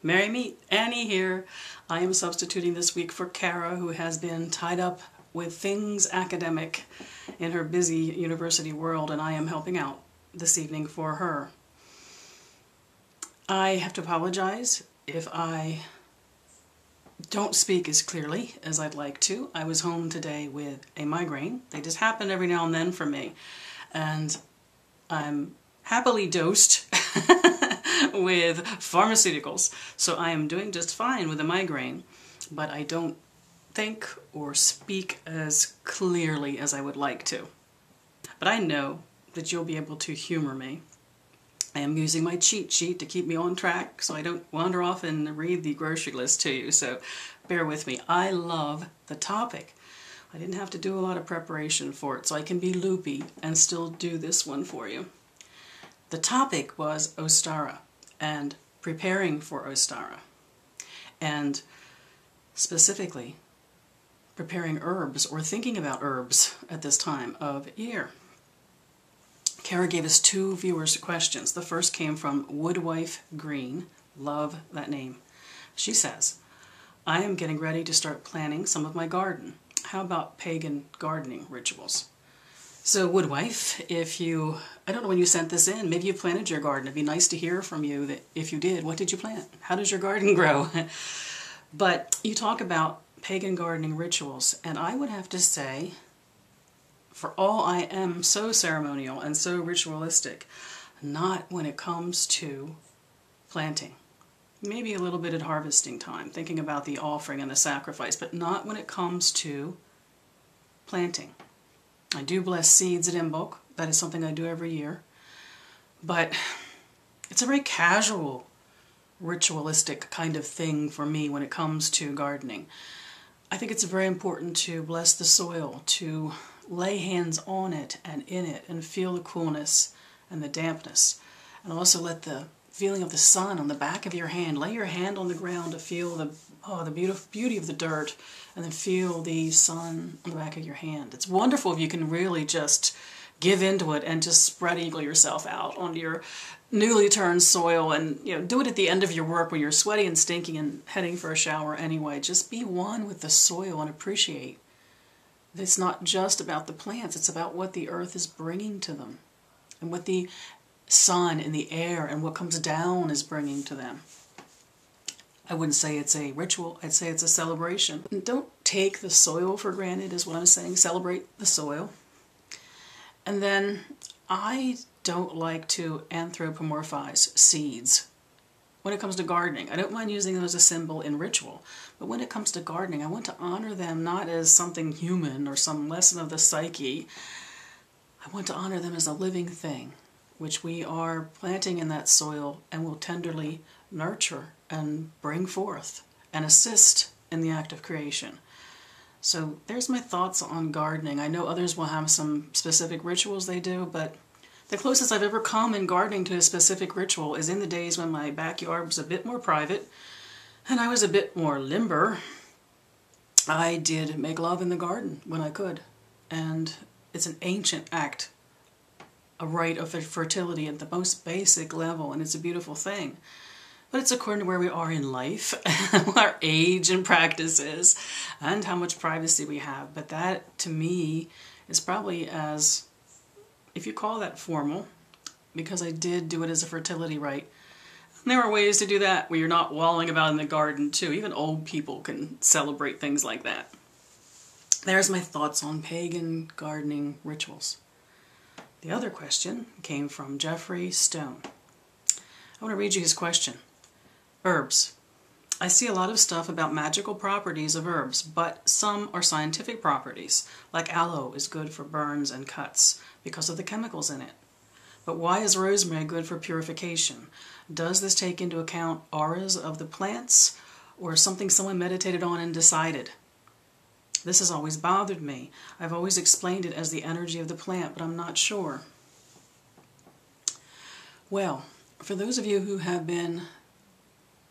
Merry meet, Annie here. I am substituting this week for Kara, who has been tied up with things academic in her busy university world, and I am helping out this evening for her. I have to apologize if I don't speak as clearly as I'd like to. I was home today with a migraine. They just happen every now and then for me, and I'm happily dosed with pharmaceuticals, so I am doing just fine with a migraine, but I don't think or speak as clearly as I would like to. But I know that you'll be able to humor me. I am using my cheat sheet to keep me on track so I don't wander off and read the grocery list to you, so bear with me. I love the topic. I didn't have to do a lot of preparation for it, so I can be loopy and still do this one for you. The topic was Ostara and preparing for Ostara, and specifically preparing herbs or thinking about herbs at this time of year. Kara gave us two viewers' questions. The first came from Woodwife Green. Love that name. She says, I am getting ready to start planning some of my garden. How about pagan gardening rituals? So Woodwife, I don't know when you sent this in, maybe you planted your garden. It'd be nice to hear from you that if you did, what did you plant? How does your garden grow? But you talk about pagan gardening rituals, and I would have to say, for all I am so ceremonial and so ritualistic, not when it comes to planting. Maybe a little bit at harvesting time, thinking about the offering and the sacrifice, but not when it comes to planting. I do bless seeds at Imbolc. That is something I do every year. But it's a very casual, ritualistic kind of thing for me when it comes to gardening. I think it's very important to bless the soil, to lay hands on it and in it and feel the coolness and the dampness. And also let the feeling of the sun on the back of your hand, lay your hand on the ground to feel the beauty of the dirt, and then feel the sun on the back of your hand. It's wonderful if you can really just give into it and just spread eagle yourself out onto your newly turned soil, and do it at the end of your work when you're sweaty and stinking and heading for a shower anyway. Just be one with the soil and appreciate that it's not just about the plants, it's about what the earth is bringing to them and what the sun and the air and what comes down is bringing to them. I wouldn't say it's a ritual, I'd say it's a celebration. And don't take the soil for granted is what I'm saying. Celebrate the soil. And then I don't like to anthropomorphize seeds. When it comes to gardening, I don't mind using them as a symbol in ritual, but when it comes to gardening, I want to honor them not as something human or some lesson of the psyche. I want to honor them as a living thing, which we are planting in that soil and will tenderly nurture and bring forth and assist in the act of creation. So there's my thoughts on gardening. I know others will have some specific rituals they do, but the closest I've ever come in gardening to a specific ritual is in the days when my backyard was a bit more private and I was a bit more limber. I did make love in the garden when I could, and it's an ancient act, a rite of fertility at the most basic level, and it's a beautiful thing. But it's according to where we are in life, our age and practices, and how much privacy we have. But that, to me, is probably as, if you call that formal, because I did do it as a fertility rite. And there are ways to do that where you're not walling about in the garden too. Even old people can celebrate things like that. There's my thoughts on pagan gardening rituals. The other question came from Jeffrey Stone. I want to read you his question. Herbs. I see a lot of stuff about magical properties of herbs, but some are scientific properties, like aloe is good for burns and cuts because of the chemicals in it. But why is rosemary good for purification? Does this take into account auras of the plants, or something someone meditated on and decided? This has always bothered me. I've always explained it as the energy of the plant, but I'm not sure. Well, for those of you who have been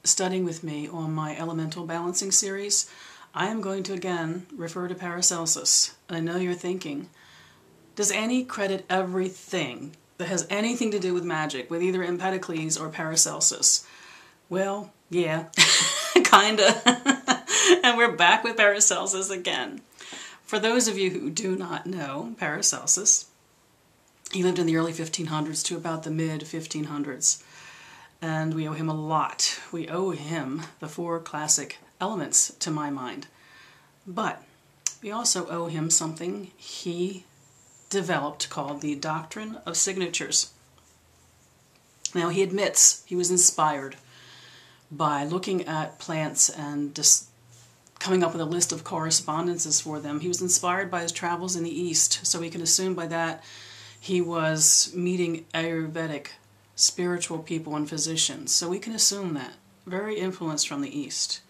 studying with me on my elemental balancing series, I am going to again refer to Paracelsus. And I know you're thinking, does Annie credit everything that has anything to do with magic with either Empedocles or Paracelsus? Well, yeah, kinda. And we're back with Paracelsus again. For those of you who do not know Paracelsus, he lived in the early 1500s to about the mid 1500s. And we owe him a lot. We owe him the 4 classic elements, to my mind. But we also owe him something he developed called the doctrine of signatures. Now, he admits he was inspired by looking at plants and just coming up with a list of correspondences for them. He was inspired by his travels in the East, so we can assume by that he was meeting Ayurvedic spiritual people and physicians. So we can assume that. Very influenced from the East.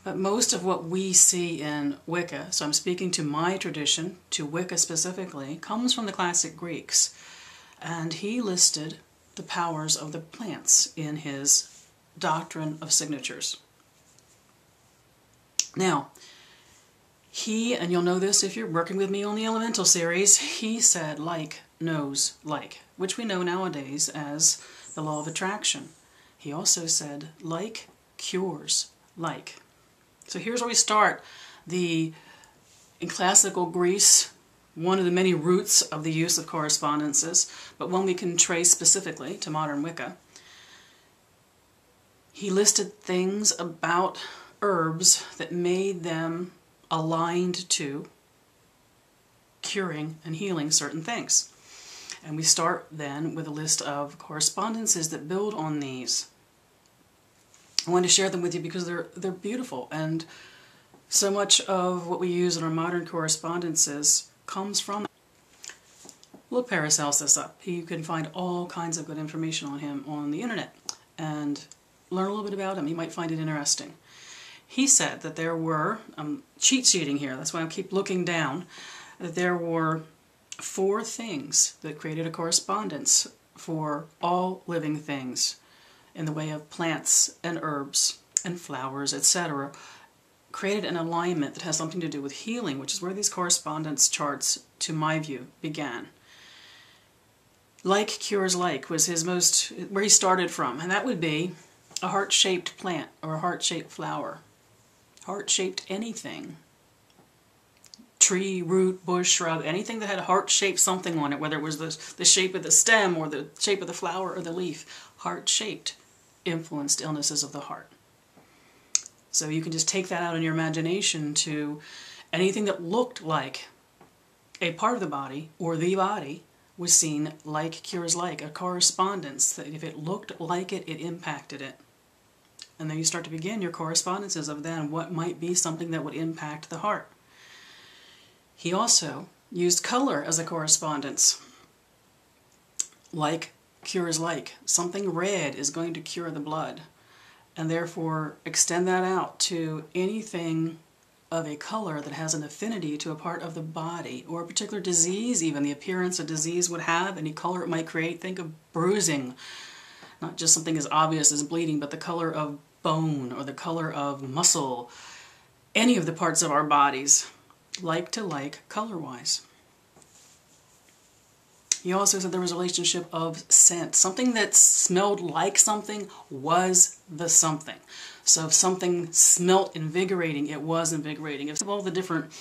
But most of what we see in Wicca, so I'm speaking to my tradition, to Wicca specifically, comes from the classic Greeks. And he listed the powers of the plants in his doctrine of signatures. Now, he, and you'll know this if you're working with me on the Elemental series, he said like knows like, which we know nowadays as the law of attraction. He also said like cures like. So here's where we start. In classical Greece, one of the many roots of the use of correspondences, but one we can trace specifically to modern Wicca. He listed things about herbs that made them aligned to curing and healing certain things. And we start then with a list of correspondences that build on these. I want to share them with you because they're beautiful, and so much of what we use in our modern correspondences comes from. Look Paracelsus up. You can find all kinds of good information on him on the internet and learn a little bit about him. You might find it interesting. He said that there were, I'm cheat sheeting here, that's why I keep looking down, that there were 4 things that created a correspondence for all living things in the way of plants and herbs and flowers, etc. Created an alignment that has something to do with healing, which is where these correspondence charts, to my view, began. Like cures like was where he started from, and that would be a heart-shaped plant or a heart-shaped flower. Heart-shaped anything. Tree, root, bush, shrub, anything that had a heart-shaped something on it, whether it was the shape of the stem or the shape of the flower or the leaf. Heart-shaped influenced illnesses of the heart. So you can just take that out in your imagination to anything that looked like a part of the body or the body was seen like cures like, a correspondence that if it looked like it, it impacted it. And then you start to begin your correspondences of then what might be something that would impact the heart. He also used color as a correspondence. Like cures like. Something red is going to cure the blood. And therefore extend that out to anything of a color that has an affinity to a part of the body or a particular disease, even the appearance a disease would have, any color it might create. Think of bruising. Not just something as obvious as bleeding, but the color of bone or the color of muscle. Any of the parts of our bodies, like to like color-wise. He also said there was a relationship of scent. Something that smelled like something was the something. So if something smelt invigorating, it was invigorating. If all the different,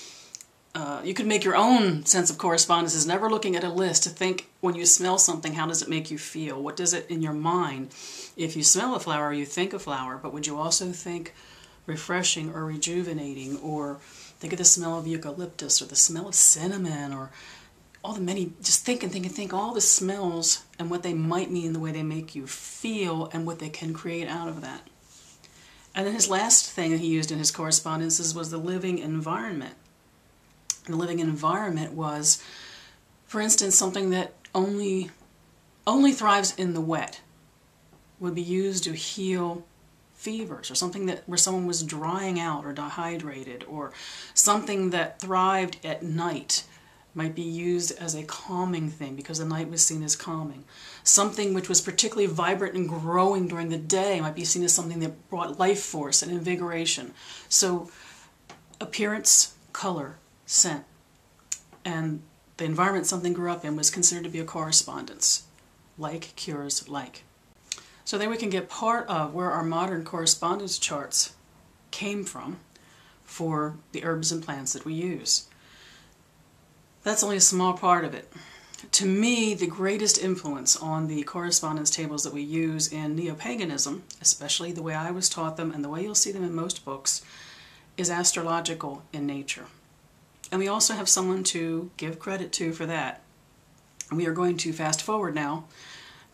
you could make your own sense of correspondences, never looking at a list to think when you smell something, how does it make you feel? What does it in your mind? If you smell a flower, you think a flower, but would you also think refreshing or rejuvenating, or think of the smell of eucalyptus or the smell of cinnamon, or all the many, just think and think and think, all the smells and what they might mean, the way they make you feel, and what they can create out of that. And then his last thing that he used in his correspondences was the living environment. And the living environment was, for instance, something that only thrives in the wet would be used to heal fevers, or something that where someone was drying out or dehydrated, or something that thrived at night might be used as a calming thing because the night was seen as calming. Something which was particularly vibrant and growing during the day might be seen as something that brought life force and invigoration. So appearance, color, scent, and the environment something grew up in was considered to be a correspondence. Like cures like. So then we can get part of where our modern correspondence charts came from for the herbs and plants that we use. That's only a small part of it. To me, the greatest influence on the correspondence tables that we use in neo-paganism, especially the way I was taught them and the way you'll see them in most books, is astrological in nature. And we also have someone to give credit to for that. We are going to fast forward now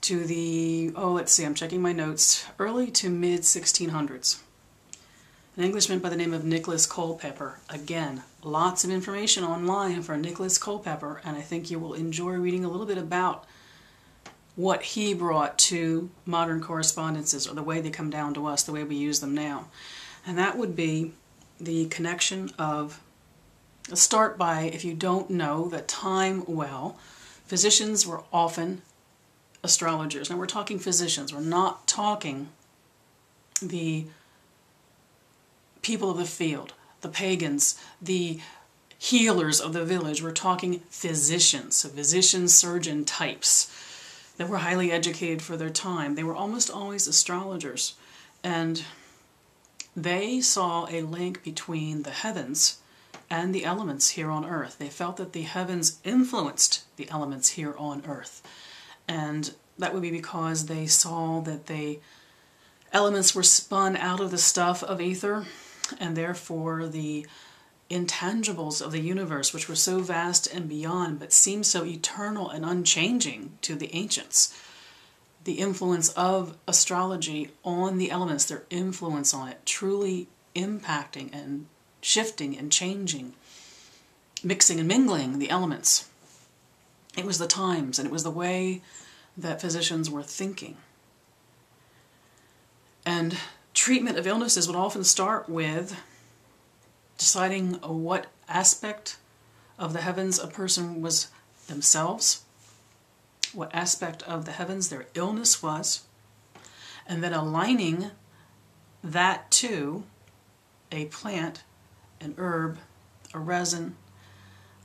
to the, let's see, I'm checking my notes, early to mid 1600s. An Englishman by the name of Nicholas Culpeper. Again, lots of information online for Nicholas Culpeper, and I think you will enjoy reading a little bit about what he brought to modern correspondences, or the way they come down to us, the way we use them now. And that would be the connection of, let's start by, if you don't know that time well, physicians were often astrologers. Now we're talking physicians, we're not talking the people of the field, the pagans, the healers of the village. We're talking physicians, so physician, surgeon types that were highly educated for their time. They were almost always astrologers, and they saw a link between the heavens and the elements here on earth. They felt that the heavens influenced the elements here on earth, and that would be because they saw that the elements were spun out of the stuff of ether, and therefore the intangibles of the universe, which were so vast and beyond but seemed so eternal and unchanging to the ancients, the influence of astrology on the elements, their influence on it, truly impacting and shifting and changing, mixing and mingling the elements. It was the times, and it was the way that physicians were thinking. And treatment of illnesses would often start with deciding what aspect of the heavens a person was themselves, what aspect of the heavens their illness was, and then aligning that to a plant, an herb, a resin,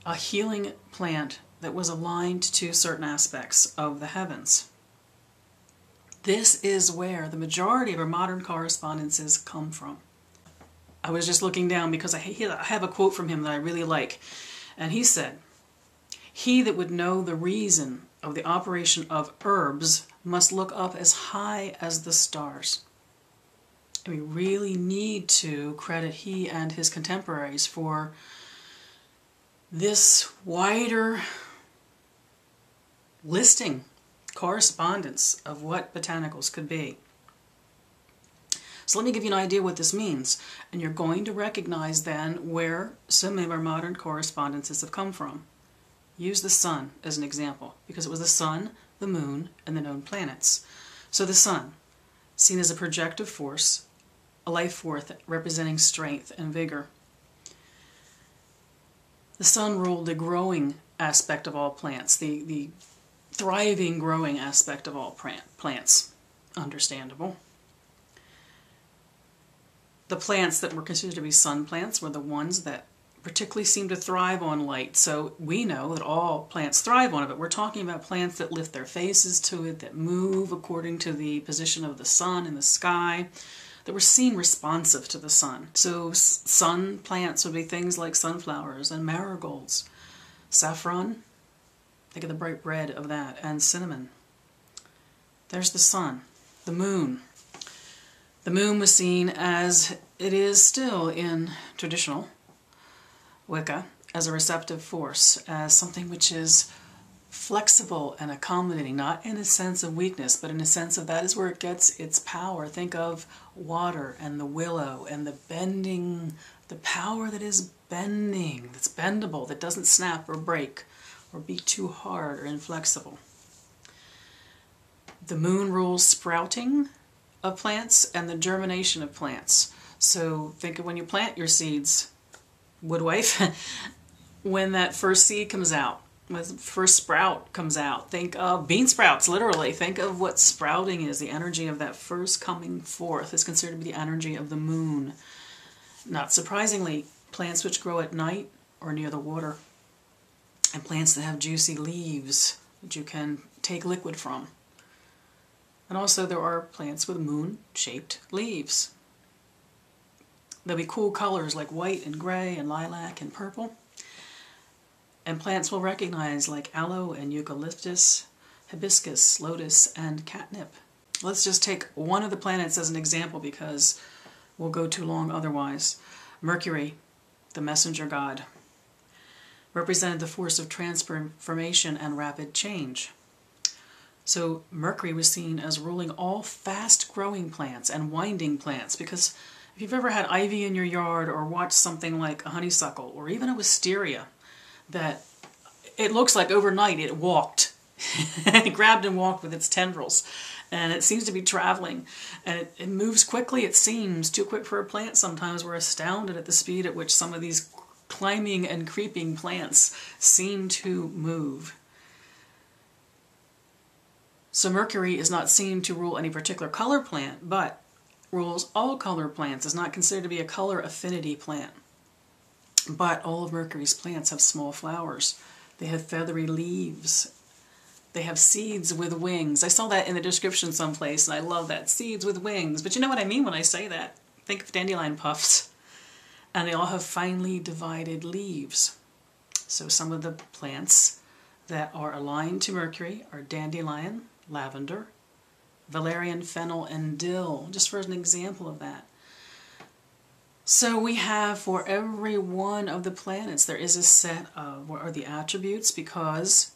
a healing plant that was aligned to certain aspects of the heavens. This is where the majority of our modern correspondences come from. I was just looking down because I have a quote from him that I really like. And he said, "He that would know the reason of the operation of herbs must look up as high as the stars." And we really need to credit he and his contemporaries for this wider listing, correspondence of what botanicals could be. So let me give you an idea what this means, and you're going to recognize then where so many of our modern correspondences have come from. Use the sun as an example, because it was the sun, the moon, and the known planets. So the sun, seen as a projective force, a life force representing strength and vigor. The sun ruled the growing aspect of all plants, the thriving, growing aspect of all plants. Understandable. The plants that were considered to be sun plants were the ones that particularly seem to thrive on light. So we know that all plants thrive on it, but we're talking about plants that lift their faces to it, that move according to the position of the sun in the sky, that were seen responsive to the sun. So sun plants would be things like sunflowers and marigolds, saffron, think of the bright red of that, and cinnamon. There's the sun. The moon. The moon was seen, as it is still in traditional Wicca, as a receptive force, as something which is flexible and accommodating, not in a sense of weakness, but in a sense of that is where it gets its power. Think of water and the willow and the bending, the power that is bending, that's bendable, that doesn't snap or break or be too hard or inflexible. The moon rules sprouting of plants and the germination of plants. So think of when you plant your seeds, woodwife, when that first seed comes out, when the first sprout comes out, think of bean sprouts, literally. Think of what sprouting is. The energy of that first coming forth is considered to be the energy of the moon. Not surprisingly, plants which grow at night or near the water, and plants that have juicy leaves that you can take liquid from. And also there are plants with moon-shaped leaves. There'll be cool colors like white and gray and lilac and purple. And plants we'll recognize like aloe and eucalyptus, hibiscus, lotus, and catnip. Let's just take one of the planets as an example because we'll go too long otherwise. Mercury, the messenger god, represented the force of transformation and rapid change. So Mercury was seen as ruling all fast-growing plants and winding plants, because if you've ever had ivy in your yard or watched something like a honeysuckle or even a wisteria, that it looks like overnight it walked. It grabbed and walked with its tendrils, and it seems to be traveling, and it moves quickly. It seems too quick for a plant sometimes. We're astounded at the speed at which some of these climbing and creeping plants seem to move. So Mercury is not seen to rule any particular color plant, but rules all color plants. Is not considered to be a color affinity plant. But all of Mercury's plants have small flowers. They have feathery leaves. They have seeds with wings. I saw that in the description someplace, and I love that. Seeds with wings. But you know what I mean when I say that? Think of dandelion puffs. And they all have finely divided leaves. So some of the plants that are aligned to Mercury are dandelion, lavender, valerian, fennel, and dill, just for an example of that. So we have for every one of the planets, there is a set of what are the attributes because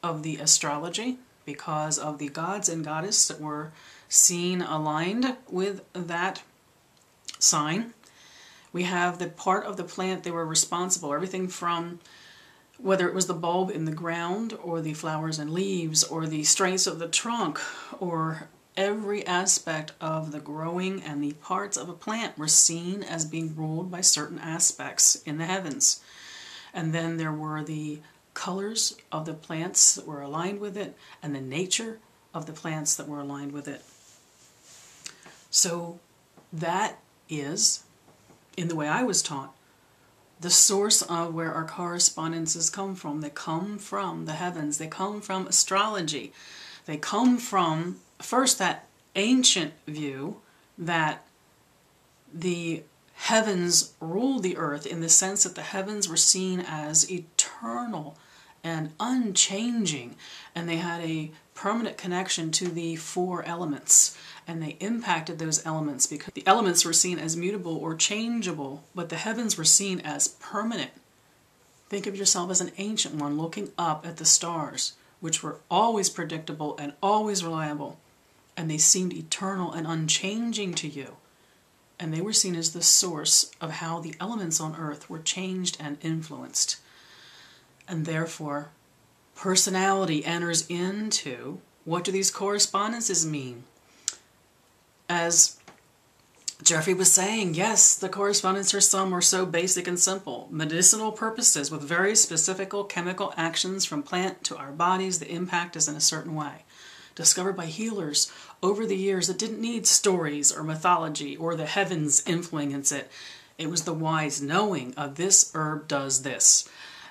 of the astrology, because of the gods and goddesses that were seen aligned with that sign. We have the part of the plant they were responsible, everything from whether it was the bulb in the ground or the flowers and leaves or the strengths of the trunk, or every aspect of the growing and the parts of a plant were seen as being ruled by certain aspects in the heavens. And then there were the colors of the plants that were aligned with it and the nature of the plants that were aligned with it. So that is, in the way I was taught, the source of where our correspondences come from. They come from the heavens. They come from astrology. They come from, first, that ancient view that the heavens ruled the earth in the sense that the heavens were seen as eternal and unchanging, and they had a permanent connection to the four elements, and they impacted those elements because the elements were seen as mutable or changeable, but the heavens were seen as permanent. Think of yourself as an ancient one looking up at the stars, which were always predictable and always reliable, and they seemed eternal and unchanging to you. And they were seen as the source of how the elements on earth were changed and influenced. And therefore, personality enters into what do these correspondences mean? As Jeffrey was saying, yes, the correspondence for some are so basic and simple. Medicinal purposes with very specific chemical actions from plant to our bodies, the impact is in a certain way. Discovered by healers over the years that didn't need stories or mythology or the heavens influence it. It was the wise knowing of this herb does this.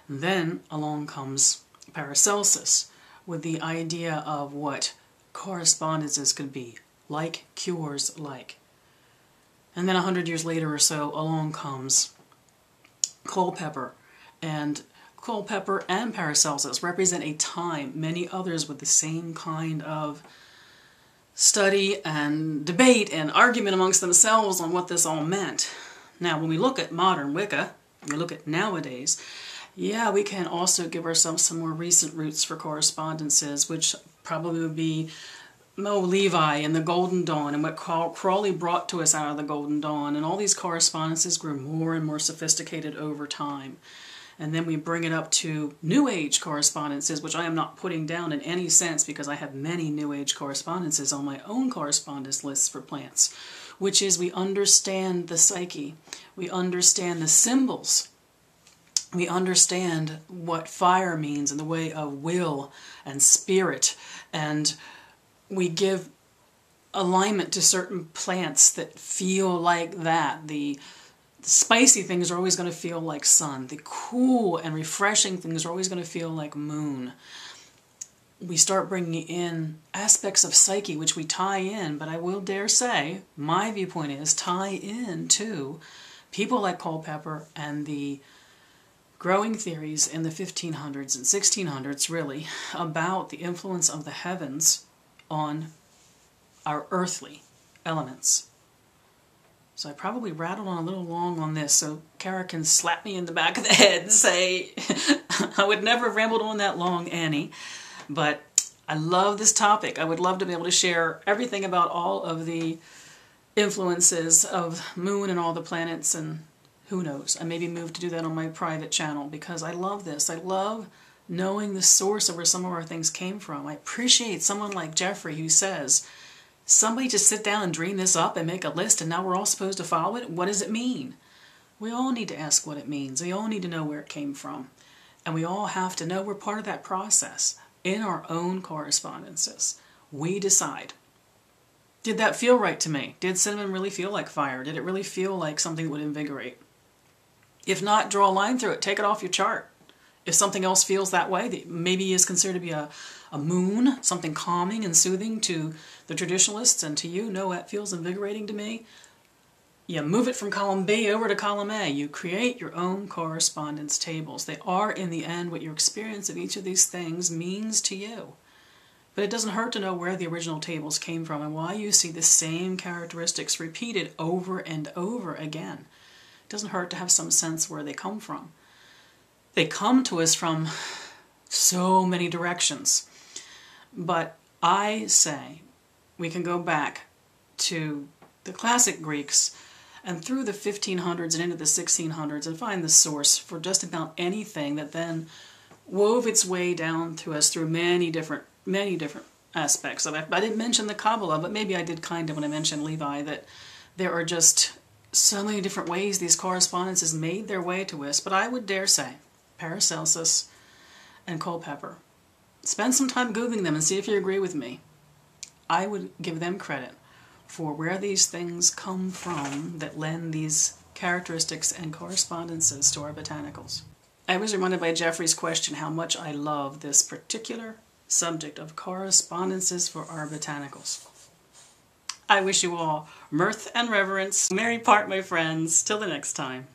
And then along comes Paracelsus with the idea of what correspondences could be, like cures like. And then 100 years later or so, along comes Culpeper. And Culpeper and Paracelsus represent a time, many others with the same kind of study and debate and argument amongst themselves on what this all meant. Now, when we look at modern Wicca, we look at nowadays, yeah, we can also give ourselves some more recent roots for correspondences, which probably would be Levi and the Golden Dawn and what Crowley brought to us out of the Golden Dawn. And all these correspondences grew more and more sophisticated over time. And then we bring it up to New Age correspondences, which I am not putting down in any sense because I have many New Age correspondences on my own correspondence lists for plants, which is we understand the psyche, we understand the symbols, we understand what fire means in the way of will and spirit, and we give alignment to certain plants that feel like that. The spicy things are always going to feel like sun. The cool and refreshing things are always going to feel like moon. we start bringing in aspects of psyche which we tie in, but I will dare say, my viewpoint is tie in to people like Culpeper and the growing theories in the 1500s and 1600s, really, about the influence of the heavens on our earthly elements. So I probably rattled on a little long on this, so Kara can slap me in the back of the head and say, I would never have rambled on that long, Annie. But I love this topic. I would love to be able to share everything about all of the influences of Moon and all the planets, and who knows, I maybe move to do that on my private channel, because I love this. I love knowing the source of where some of our things came from. I appreciate someone like Jeffrey who says, somebody just sit down and dream this up and make a list and now we're all supposed to follow it? What does it mean? We all need to ask what it means. We all need to know where it came from. And we all have to know we're part of that process in our own correspondences. We decide. Did that feel right to me? Did cinnamon really feel like fire? Did it really feel like something that would invigorate? If not, draw a line through it. Take it off your chart. If something else feels that way, that maybe is considered to be a moon, something calming and soothing to the traditionalists, and to you, no, that feels invigorating to me, you move it from column B over to column A. You create your own correspondence tables. They are, in the end, what your experience of each of these things means to you. But it doesn't hurt to know where the original tables came from and why you see the same characteristics repeated over and over again. It doesn't hurt to have some sense where they come from. They come to us from so many directions. But I say we can go back to the classic Greeks and through the 1500s and into the 1600s and find the source for just about anything that then wove its way down to us through many different aspects of it. I didn't mention the Kabbalah, but maybe I did kind of when I mentioned Levi, that there are just so many different ways these correspondences made their way to us. But I would dare say Paracelsus and Culpeper. Spend some time Googling them and see if you agree with me. I would give them credit for where these things come from that lend these characteristics and correspondences to our botanicals. I was reminded by Jeffrey's question how much I love this particular subject of correspondences for our botanicals. I wish you all mirth and reverence. Merry part, my friends. Till the next time.